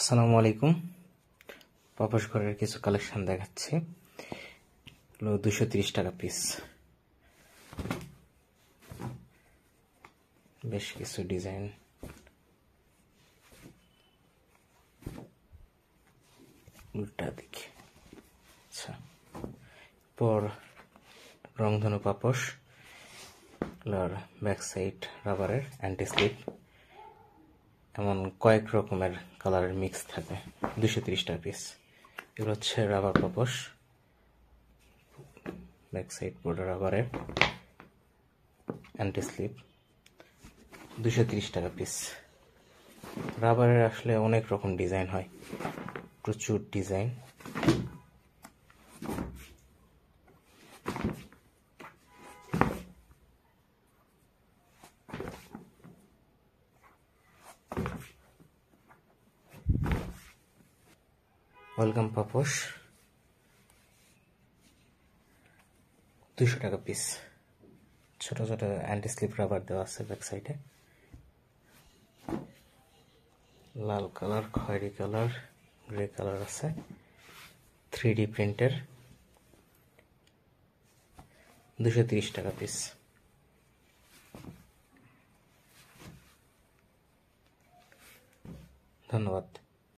আসসালামু আলাইকুম। পাপোশ ঘরের কিছু কালেকশন দেখাচ্ছি। 230 টাকা পিস। বেশ কিছু ডিজাইন, উল্টা দিকে। আচ্ছা, পর রংধনু পাপোশ, ব্যাক সাইড রাবারের অ্যান্টি স্লিপ, এমন কয়েক রকমের কালারের মিক্স থাকে। 230 টাকা পিস। এগুলো হচ্ছে রাবার পাপোশ, ব্যাক সাইড বর্ডার রাবারের অ্যান্টি স্লিপ, 230 টাকা পিস। রাবারের আসলে অনেক রকম ডিজাইন হয়, প্রচুর ডিজাইন। ওয়েলকাম পাপোশ, 200 টাকা পিস। ছোট ছোট অ্যান্টি স্লিপ রাবার দেওয়া আছে ব্যাক সাইডে। লাল কালার, খয়েরি কালার, গ্রে কালার আছে, 3D প্রিন্টের, 230 টাকা পিস। ধন্যবাদ।